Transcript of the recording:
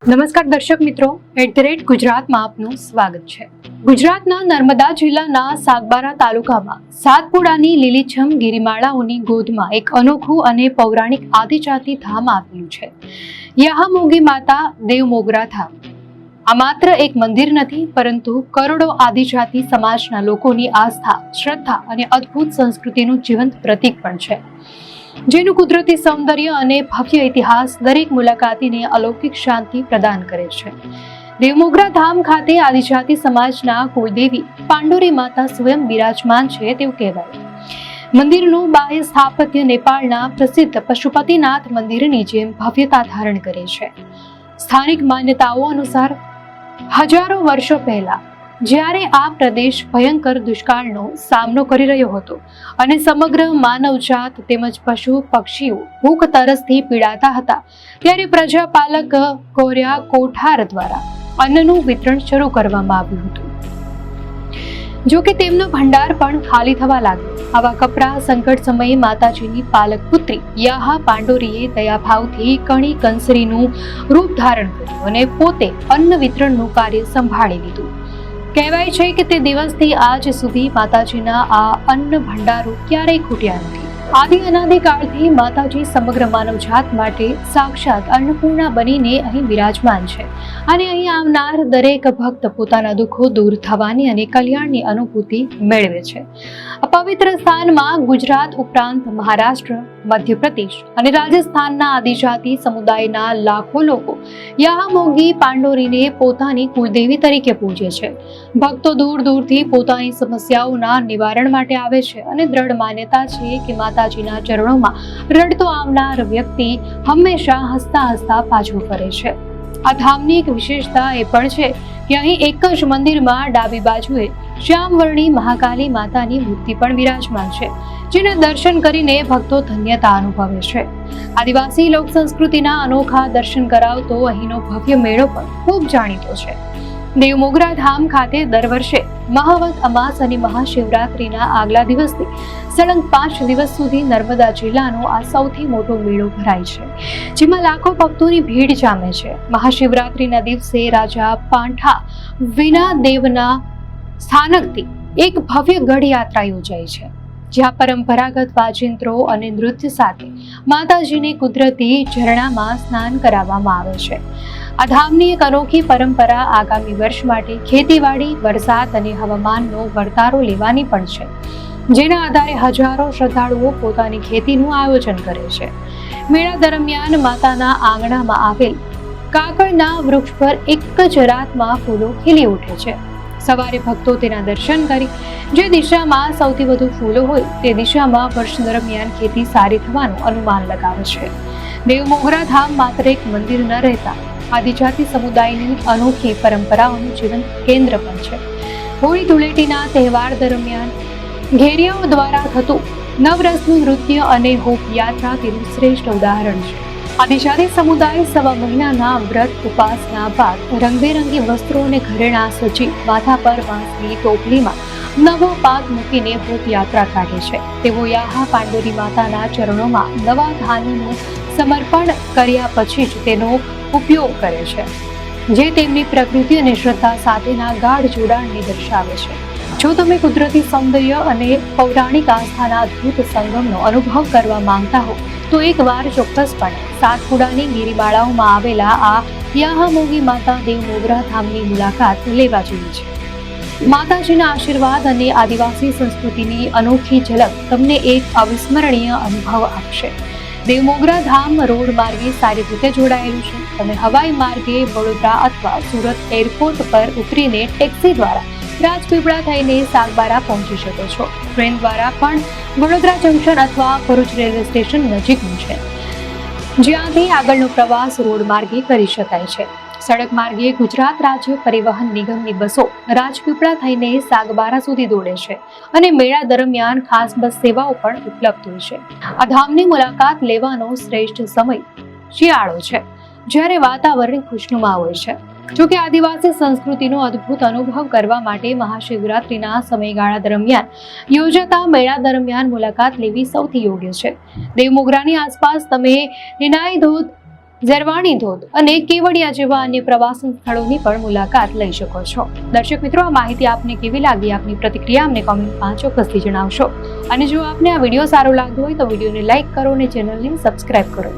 નમસ્કાર દર્શક મિત્રો, @ગુજરાતમાં આપનું સ્વાગત છે। ગુજરાતના નર્મદા જિલ્લાના સાગબારા તાલુકામાં સાતપુડાની લીલીછમ ગિરિમાળાઓની ગોદમાં એક અનોખું અને પૌરાણિક આદિજાતિ ધામ આવેલું છે। યાહામોગી માતા દેવમોગરા ધામ આ માત્ર એક મંદિર નથી, પરંતુ કરોડો આદિજાતિ સમાજના લોકોની આસ્થા, શ્રદ્ધા અને અદ્ભુત સંસ્કૃતિનું જીવંત પ્રતીક પણ છે, જેનું કુદરતી સૌંદર્ય અને ભવ્ય ઇતિહાસ દરેક મુલાકાતીને અલૌકિક શાંતિ પ્રદાન કરે છે। દેવમોગરા ધામ ખાતે આદિજાતિ સમાજના કુળદેવી પાંડોરી માતા સ્વયં બિરાજમાન છે તેવું કહેવાય। મંદિરનું બાહ્ય સ્થાપત્ય નેપાળના પ્રસિદ્ધ પશુપતિનાથ મંદિરની જેમ ભવ્યતા ધારણ કરે છે। સ્થાનિક માન્યતાઓ અનુસાર હજારો વર્ષો પહેલા જ્યારે આ પ્રદેશ ભયંકર દુષ્કાળનો સામનો કરી રહ્યો હતો અને સમગ્ર માનવજાત તેમજ પશુ પક્ષીઓ ભૂખ તરસથી પીડાતા હતા, ત્યારે પ્રજાપાલક કોર્યા કોઠાર દ્વારા અન્નનું વિતરણ શરૂ કરવામાં આવ્યું હતું। જો કે તેમનો ભંડાર પણ ખાલી થવા લાગ્યો। આવા કપરા સંકટ સમયે માતાજીની પાલક પુત્રી યાહા પાંડોરીએ દયાભાવથી કણી કંસરીનું રૂપ ધારણ કર્યું અને પોતે અન્ન વિતરણનું કાર્ય સંભાળી લીધું। કહેવાય છે કે તે દિવસથી આજ સુધી માતાજીના આ અન્ન ભંડારો ક્યારેય ખૂટ્યા નથી। આદિ અનાદિ કાળથી માતાજી સમગ્ર માનવજાત માટે સાક્ષાત અન્નપૂર્ણા બનીને અહીં બિરાજમાન છે અને અહીં આવનાર દરેક ભક્ત પોતાના દુઃખો દૂર થવાની અને કલ્યાણની અનુભૂતિ મેળવે છે। આ પવિત્ર સ્થાનમાં ગુજરાત ઉપરાંત મહારાષ્ટ્ર, મધ્યપ્રદેશ અને રાજસ્થાનના આદિજાતિ સમુદાયના લાખો લોકો યાહામોગી પાંડોરીને પોતાની કુળદેવી તરીકે પૂજે છે। ભક્તો દૂર દૂરથી પોતાની સમસ્યાઓના નિવારણ માટે આવે છે અને દ્રઢ માન્યતા છે કે માતાજીના ચરણોમાં રડતો આવનાર વ્યક્તિ હંમેશા હસતા હસતા પાછો ફરે છે। આ ધામની એક વિશેષતા એ પણ છે કે અહીં એક જ મંદિરમાં ડાબી બાજુએ શ્યામવર્ણી મહાકાલી માતાની મૂર્તિ પણ વિરાજમાન છે, જેના દર્શન કરીને ભક્તો ધન્યતા અનુભવે છે। આદિવાસી લોક સંસ્કૃતિના અનોખા દર્શન કરાવતો અહીંનો ભવ્ય મેળો પણ ખૂબ જાણીતો છે। દેવમોગરા ધામ ખાતે દર વર્ષે મહાવદ અમાસ અને મહાશિવરાત્રીના આગલા દિવસથી સળંગ 5 દિવસ સુધી નર્મદા જિલ્લાનો આ સૌથી મોટો મેળો ભરાય છે, જેમાં લાખો ભક્તોની ભીડ જામે છે। મહાશિવરાત્રીના દિવસે રાજા પાંઠા વિના દેવના સ્થાનકથી એક ભવ્ય ગઢ યાત્રા યોજાય છે, જ્યાં પરંપરાગત વાજિંત્રો અને નૃત્ય સાથે માતાજીને કુદરતી ઝરણામાં સ્નાન કરાવવામાં આવે છે। આ ધામની એક અનોખી પરંપરા આગામી વર્ષ માટે ખેતીવાડી, વરસાદ અને હવામાનનો વર્તારો લેવાની પણ છે, જેના આધારે હજારો શ્રદ્ધાળુઓ પોતાની ખેતીનું આયોજન કરે છે। મેળા દરમિયાન માતાના આંગણામાં આવેલ કાકળના વૃક્ષ પર એક જ રાતમાં ફૂલો ખીલી ઉઠે છે। સવારે ભક્તો તેના દર્શન કરી જે દિશામાં સૌથી વધુ ફૂલો હોય તે દિશામાં વર્ષ દરમિયાન ખેતી સારી થવાનું અનુમાન લગાવે છે। દેવમોગરા ધામ માત્ર એક મંદિર ન રહેતા આદિજાતિ સમુદાયની અનોખી પરંપરાઓનું જીવંત કેન્દ્ર પણ છે। હોળી ધૂળેટીના તહેવાર દરમિયાન ઘેરિયાઓ દ્વારા થતું નવરસનું નૃત્ય અને હોપ યાત્રા તેનું શ્રેષ્ઠ ઉદાહરણ છે। આદિજાતિ સમુદાય સવા મહિનાના વ્રત ઉપાસના બાદ રંગબેરંગી વસ્ત્રો અને ઘરેણા સજી માથા પર વાંસની ટોપલીમાં નવો પાક મૂકીને હોપ યાત્રા કાઢે છે। તેઓ યાહા પાંડોરી માતાના ચરણોમાં નવા ધાન્યનું સમર્પણ કર્યા પછી જ તેનો ઉપયોગ કરે છે, જે તેમની પ્રકૃતિ અને શ્રદ્ધા સાથેના ગાઢ જોડાણને દર્શાવે છે। જો તમે કુદરતી સૌંદર્ય અને પૌરાણિક આસ્થાના અદ્ભુત સંગમનો અનુભવ કરવા માંગતા હો તો એકવાર ચોક્કસપણે સાતપુડાની ગિરિમાળાઓમાં આવેલા આ યાહામોગી માતા દેવમોગરા ધામની મુલાકાત લેવા જેવી છે। માતાજીના આશીર્વાદ અને આદિવાસી સંસ્કૃતિની અનોખી ઝલક તમને એક અવિસ્મરણીય અનુભવ આપશે। દેવમોગરા ધામ રોડ માર્ગે સારી રીતે જોડાયેલું છે। તમે હવાઈ માર્ગે વડોદરા અથવા સુરત એરપોર્ટ પર ઉતરીને ટેક્સી દ્વારા રાજપીપળા થઈને સાગબારા પહોંચી શકો છો। ટ્રેન દ્વારા પણ વડોદરા જંકશન અથવા ભરૂચ રેલવે સ્ટેશન નજીકનું છે, જ્યાંથી આગળનો પ્રવાસ રોડ માર્ગે કરી શકાય છે। સડક માર્ગે ગુજરાત રાજ્ય પરિવહન નિગમની બસો રાજપીપળા થઈને સાગબારા સુધી દોડે છે અને મેળા દરમિયાન ખાસ બસ સેવાઓ પણ ઉપલબ્ધ હોય છે। આ ધામની મુલાકાત લેવાનો શ્રેષ્ઠ સમય શિયાળો છે, જ્યારે વાતાવરણ ખુશનુમા હોય છે। જોકે આદિવાસી સંસ્કૃતિનો અદ્ભુત અનુભવ કરવા માટે મહાશિવરાત્રીના સમયગાળા દરમિયાન યોજાતા મેળા દરમિયાન મુલાકાત લેવી સૌથી યોગ્ય છે। દેવમોગરાની આસપાસ તમે નિનાઈ ધોધ, ઝરવાણી ધોધ અને કેવડિયા જેવા અન્ય પ્રવાસન સ્થળોની પણ મુલાકાત લઈ શકો છો. દર્શક મિત્રો, આ માહિતી આપને કેવી લાગી? આપની પ્રતિક્રિયા અમને કોમેન્ટમાં ચોક્કસથી જણાવશો. અને જો આપને આ વિડીયો સારો લાગ્યો હોય તો વિડીયોને લાઈક કરો અને ચેનલને સબસ્ક્રાઇબ કરો.